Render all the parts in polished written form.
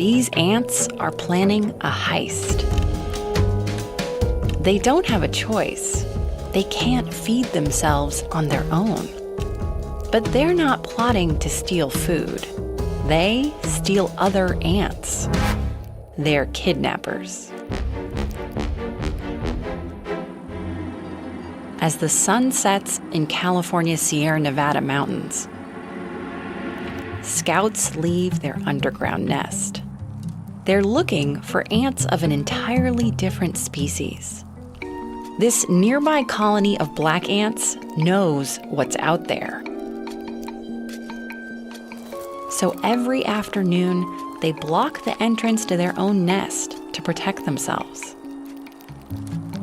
These ants are planning a heist. They don't have a choice. They can't feed themselves on their own. But they're not plotting to steal food. They steal other ants. They're kidnappers. As the sun sets in California's Sierra Nevada mountains, scouts leave their underground nest. They're looking for ants of an entirely different species. This nearby colony of black ants knows what's out there. So every afternoon, they block the entrance to their own nest to protect themselves.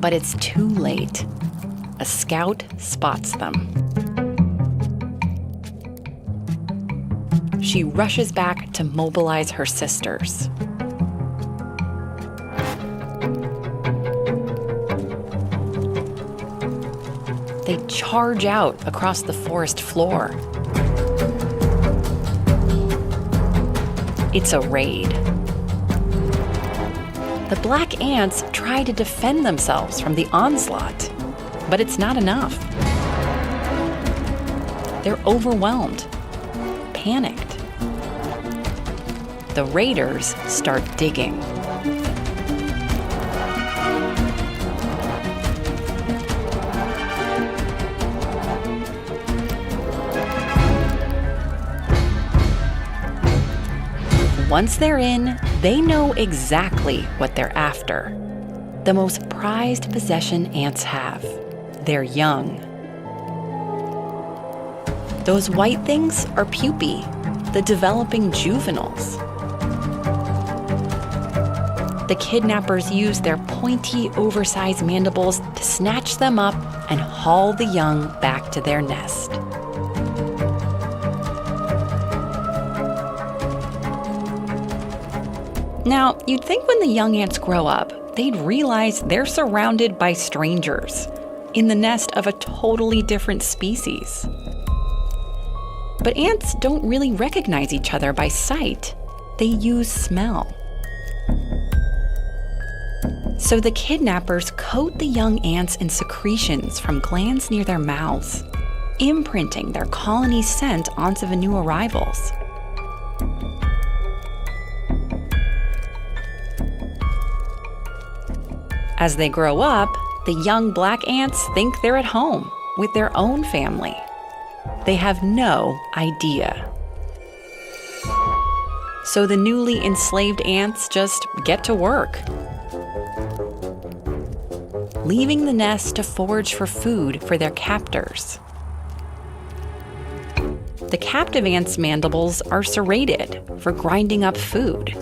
But it's too late. A scout spots them. She rushes back to mobilize her sisters. They charge out across the forest floor. It's a raid. The black ants try to defend themselves from the onslaught, but it's not enough. They're overwhelmed, panicked. The raiders start digging. Once they're in, they know exactly what they're after. The most prized possession ants have. They're young. Those white things are pupae, the developing juveniles. The kidnappers use their pointy, oversized mandibles to snatch them up and haul the young back to their nest. Now, you'd think when the young ants grow up, they'd realize they're surrounded by strangers in the nest of a totally different species. But ants don't really recognize each other by sight. They use smell. So the kidnappers coat the young ants in secretions from glands near their mouths, imprinting their colony's scent onto the new arrivals. As they grow up, the young black ants think they're at home with their own family. They have no idea. So the newly enslaved ants just get to work, leaving the nest to forage for food for their captors. The captive ants' mandibles are serrated for grinding up food.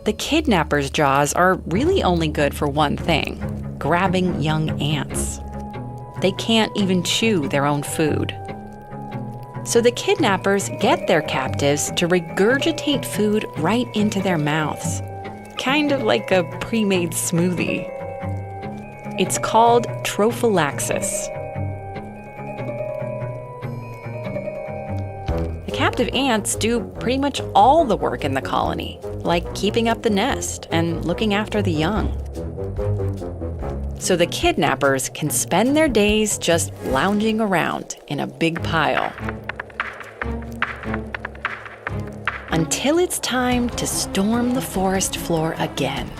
The kidnappers' jaws are really only good for one thing: grabbing young ants. They can't even chew their own food. So the kidnappers get their captives to regurgitate food right into their mouths, kind of like a pre-made smoothie. It's called trophallaxis. The captive ants do pretty much all the work in the colony, like keeping up the nest and looking after the young. So the kidnappers can spend their days just lounging around in a big pile. Until it's time to storm the forest floor again,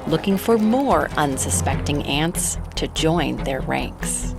looking for more unsuspecting ants to join their ranks.